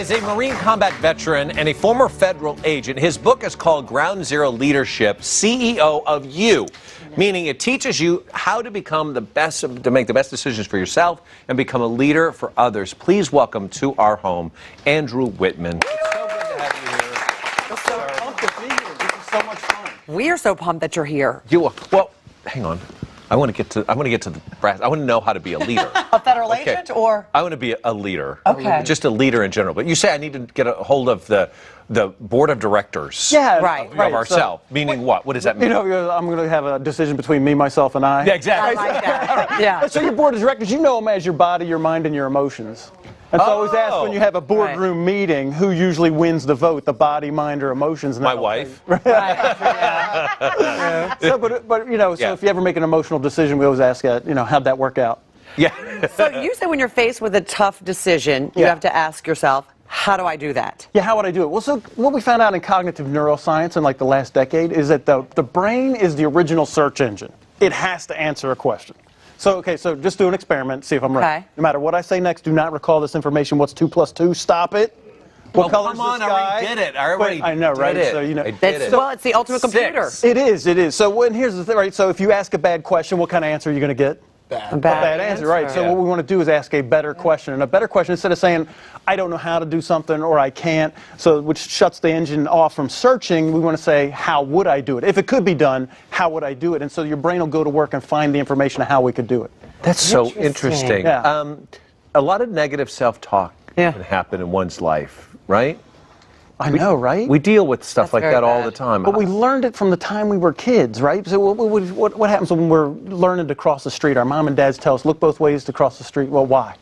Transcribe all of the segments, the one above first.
is a Marine combat veteran and a former federal agent. His book is called Ground Zero Leadership, CEO of You, meaning it teaches you how to become the best, to make the best decisions for yourself and become a leader for others. Please welcome to our home, Andrew WIttman. It's so good to have you here. It's so pumped to be here. This is so much fun. We are so pumped that you're here. Well, hang on. I want to get to the brass. I want to know how to be a leader. A federal agent, or? I want to be a leader. Okay. Just a leader in general. But you say I need to get a hold of the board of directors. Yeah, Of ourselves. Meaning what? What does that mean? You know, I'm going to have a decision between me, myself, and I. Yeah, exactly. I like that. Yeah. So your board of directors, you know them as your body, your mind, and your emotions. And so I always ask when you have a boardroom meeting, who usually wins the vote, the body, mind, or emotions? And My wife. Right. Yeah. So, but you know, so if you ever make an emotional decision, we always ask, how'd that work out? Yeah. So you say when you're faced with a tough decision, you have to ask yourself, how do I do that? Yeah, how would I do it? Well, so what we found out in cognitive neuroscience in like the last decade is that the brain is the original search engine. It has to answer a question. So, so just do an experiment, see if I'm right. Okay. No matter what I say next, do not recall this information. What's 2 + 2? Stop it. What color's come on, the sky? I already did it. I know, right? Did it. So, you know, I did it. Well, it's the ultimate computer. It is. So here's the thing, right? So if you ask a bad question, what kind of answer are you going to get? A bad answer, right? So what we want to do is ask a better question. And a better question, instead of saying, I don't know how to do something or I can't, so which shuts the engine off from searching, we want to say, how would I do it? If it could be done, how would I do it? And so your brain will go to work and find the information of how we could do it. That's so interesting. Yeah. A lot of negative self-talk can happen in one's life, right? I know, right? We deal with stuff That's like very that all bad. the time. But we learned it from the time we were kids, right? So what happens when we're learning to cross the street? Our mom and dads tell us, look both ways to cross the street. Well, why?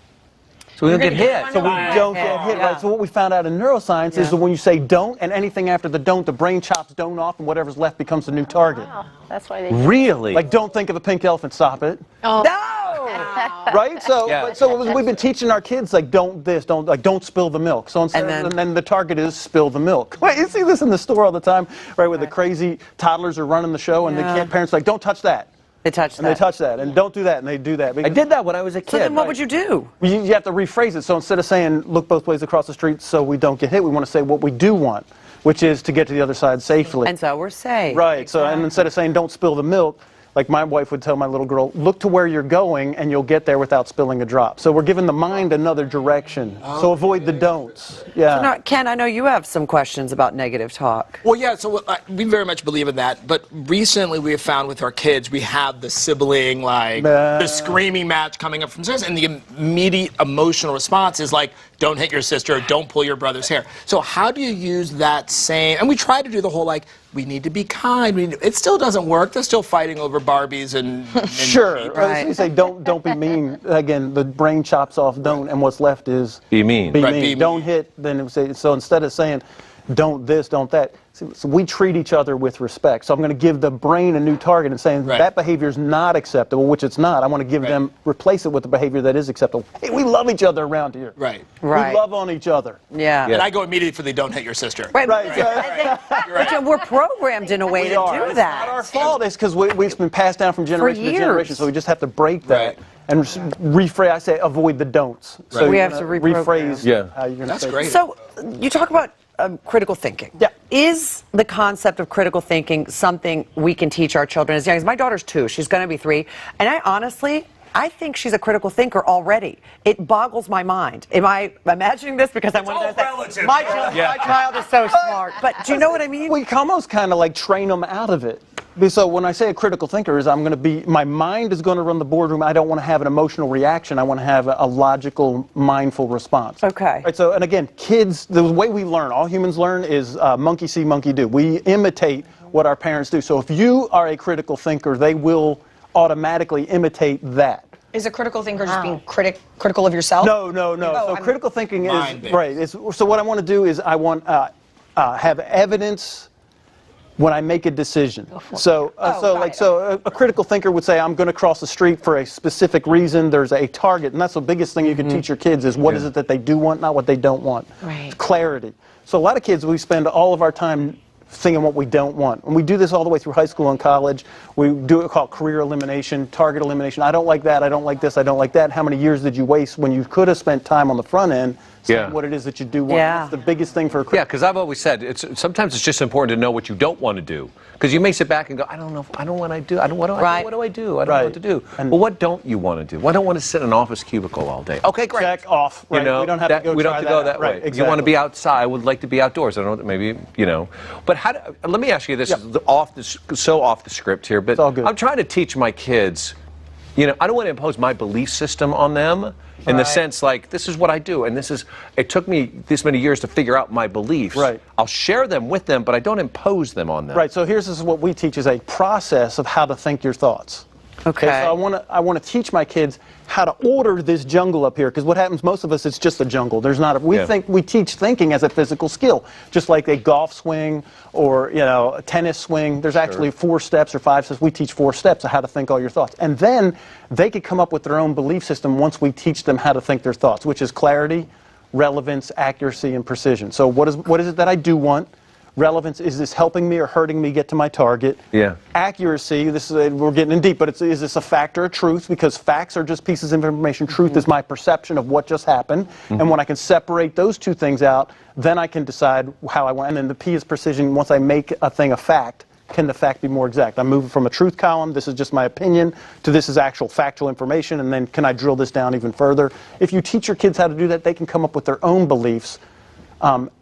So we don't get hit. So we don't get hit, right? So what we found out in neuroscience is that when you say don't, and anything after the don't, the brain chops don't off, and whatever's left becomes a new target. Wow, that's why they Really? Like, don't think of a pink elephant, stop it. Oh. No! Right? So, we've been teaching our kids, like, don't spill the milk. So instead, and then the target is spill the milk. Right, you see this in the store all the time, right, where the crazy toddlers are running the show, and the parents are like, don't touch that. They touch that. And they touch that, and don't do that, and they do that. I did that when I was a kid. So then what would you do? You have to rephrase it. So instead of saying, look both ways across the street so we don't get hit, we want to say what we do want, which is to get to the other side safely. And so we're safe. Right. Exactly. So, and instead of saying, don't spill the milk, like my wife would tell my little girl, look to where you're going and you'll get there without spilling a drop. So we're giving the mind another direction. So avoid the don'ts. Yeah. So now, Ken, I know you have some questions about negative talk. Well, yeah, so we very much believe in that. But recently we have found with our kids, we have the sibling, the screaming match coming up from sisters, and the immediate emotional response is like, don't hit your sister, don't pull your brother's hair. So how do you use that same, and we try to do the whole, we need to be kind. It still doesn't work. They're still fighting over Barbies and sure. Right. So you say, don't be mean. Again, the brain chops off don't, and what's left is be mean. Be mean. Don't hit. Then it would say, so instead of saying, don't this, don't that. So we treat each other with respect. So I'm going to give the brain a new target and saying that behavior is not acceptable, which it's not. I want to give them, replace it with the behavior that is acceptable. Hey, we love each other around here. Right. We love on each other. Yeah. And I go immediately for the don't hit your sister. Right. Right. We're programmed in a way to do that. It's not our fault. It's because it's been passed down from generation to generation. So we just have to break that. And rephrase, I say, avoid the don'ts. Right. So we have to rephrase how you're going to say it. Great. So you talk about critical thinking. Yeah. Is the concept of critical thinking something we can teach our children as young as my daughter's 2? She's going to be 3. And I think she's a critical thinker already. It boggles my mind. Am I imagining this? Because I'm one of those that my child is so smart. But do you know what I mean? We can almost kind of train them out of it. So when I say a critical thinker is my mind is going to run the boardroom. I don't want to have an emotional reaction. I want to have a logical, mindful response. Okay. Right, so, and again, kids, the way we learn, all humans learn is monkey see, monkey do. We imitate what our parents do. So if you are a critical thinker, they will automatically imitate that. Is a critical thinker just being critical of yourself? No. So critical thinking is, so what I want to do is I want have evidence when I make a decision. So a critical thinker would say, I'm going to cross the street for a specific reason. There's a target, and that's the biggest thing you can teach your kids is what is it that they do want, not what they don't want. Right. Clarity. So a lot of kids, we spend all of our time thinking what we don't want. And we do this all the way through high school and college. We do it called career elimination, target elimination. I don't like that, I don't like this, I don't like that. How many years did you waste when you could have spent time on the front end saying what it is that you do want. That's the biggest thing for a Yeah, because I've always said sometimes it's just important to know what you don't want to do. Because you may sit back and go, I don't know, I don't want to do, what do I do? I don't know what to do. Well, what don't you want to do? Well, I don't want to sit in an office cubicle all day. Okay, great. Check off. Right. You know, we don't have to go that way. Right, exactly. You want to be outside. I would like to be outdoors. I don't know, maybe, you know. But let me ask you this, so off the script here, but I'm trying to teach my kids, you know, I don't want to impose my belief system on them in the sense like, this is what I do, and it took me this many years to figure out my beliefs. Right. I'll share them with them, but I don't impose them on them. Right, so this is what we teach is a process of how to think your thoughts. Okay. So I want to teach my kids how to order this jungle up here, because what happens, most of us, it's just a jungle. There's not we teach thinking as a physical skill, just like a golf swing or, you know, a tennis swing. There's actually 4 steps or 5 steps. We teach 4 steps of how to think all your thoughts. And then they could come up with their own belief system once we teach them how to think their thoughts, which is clarity, relevance, accuracy, and precision. So what is it that I do want? Relevance, is this helping me or hurting me get to my target? Yeah. Accuracy, we're getting in deep, but is this a fact or a truth? Because facts are just pieces of information. Truth is my perception of what just happened. And when I can separate those 2 things out, then I can decide how I want. And then the P is precision. Once I make a thing a fact, can the fact be more exact? I'm moving from a truth column, this is just my opinion, to this is actual factual information, and then can I drill this down even further? If you teach your kids how to do that, they can come up with their own beliefs.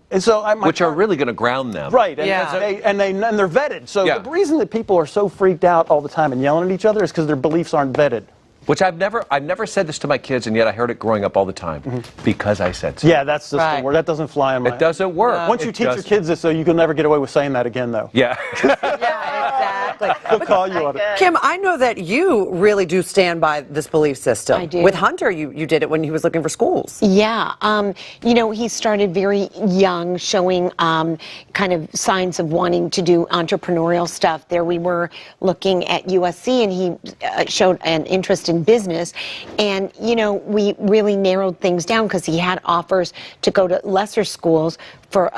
And so which are really going to ground them. Right, and they're vetted. So the reason that people are so freaked out all the time and yelling at each other is because their beliefs aren't vetted. Which I've never said this to my kids, and yet I heard it growing up all the time. Because I said so. Yeah, that's just the word. That doesn't fly on my... It doesn't work. Once you teach your kids this, though, you can never get away with saying that again, though. Yeah. Exactly. They'll call you on it. Kim, I know that you really do stand by this belief system. I do. With Hunter, you did it when he was looking for schools. Yeah. You know, he started very young, showing kind of signs of wanting to do entrepreneurial stuff. There we were looking at USC, and he showed an interest in business. And, you know, we really narrowed things down because he had offers to go to lesser schools for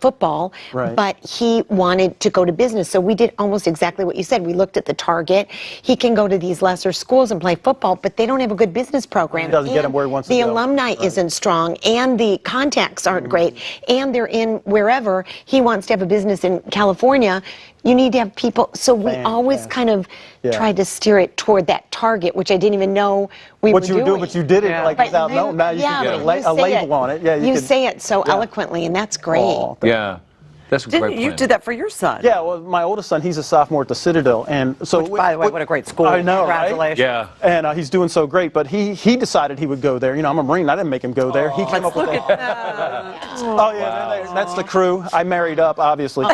football, but he wanted to go to business. So we did almost exactly what you said. We looked at the target. He can go to these lesser schools and play football, but they don't have a good business program. It doesn't get him where he wants to go. The alumni isn't strong, and the contacts aren't great, and they're in wherever. He wants to have a business in California. You need to have people. So we always kind of tried to steer it toward that target, which I didn't even know we were doing. But you did it like without knowing. Now you can get a label on it. Yeah, you say it so eloquently, and that's great. Yeah. That's a great plan. You did that for your son? Yeah, well, my oldest son, he's a sophomore at the Citadel, and so. Which, by the way, what a great school! I know, Congratulations. right? Yeah. And he's doing so great, but he decided he would go there. You know, I'm a Marine. I didn't make him go there. He came up with that. Oh yeah, that's the crew. I married up, obviously.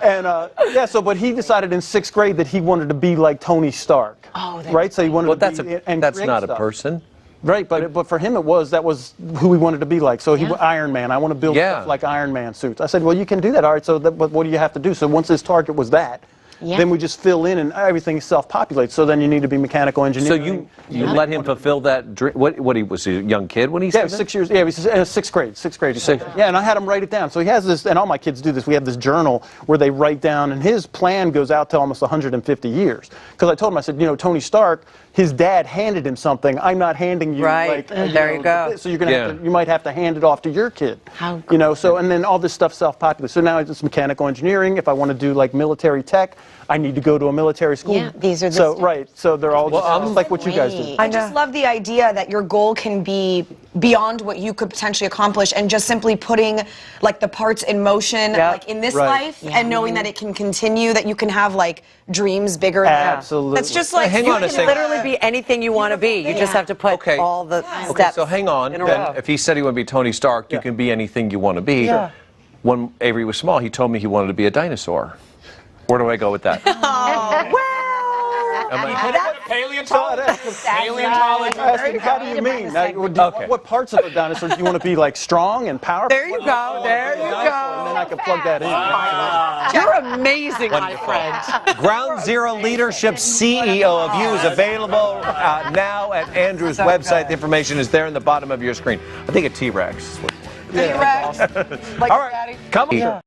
And but he decided in 6th grade that he wanted to be like Tony Stark. Oh, right. So he wanted to be. That's not a person. Right, but for him that was who he wanted to be like. So he Iron Man. I want to build stuff like Iron Man suits. I said, well, you can do that. All right. So but what do you have to do? So once his target was that, then we just fill in and everything self-populates. So then you need to be mechanical engineering. So you let him fulfill that dream. What he was a young kid when he said 6 years. Yeah, he was 6th grade. 6th grade. Yeah, and I had him write it down. So he has this, and all my kids do this. We have this journal where they write down, and his plan goes out to almost 150 years. Because I told him, I said, you know, Tony Stark, his dad handed him something. I'm not handing you. Right. There you go. So you're gonna you might have to hand it off to your kid. How cool. You know. So and then all this stuff self-populates. So now it's mechanical engineering. If I want to do like military tech, I need to go to a military school. Yeah, these are the so So they're all just like what you guys do. I just love the idea that your goal can be beyond what you could potentially accomplish, and just simply putting like the parts in motion, like in this life, and knowing that it can continue, that you can have like dreams bigger than Absolutely. It's just like hang You on a can second. literally be anything you want to be. You just have to put all the steps. Okay, so hang on. in a Then row. if he said he wanted to be Tony Stark, you can be anything you want to be. Yeah. When Avery was small, he told me he wanted to be a dinosaur. Where do I go with that? Paleontologist. Paleontologist. How do you mean? What parts of a dinosaur do you want to be like strong and powerful? There you go. There you go. And then I can plug that in. You're amazing, my friend. Ground Zero Leadership CEO of You is available now at Andrew's website. The information is there in the bottom of your screen. I think a T-Rex. T-Rex. Like All right, Daddy. come on.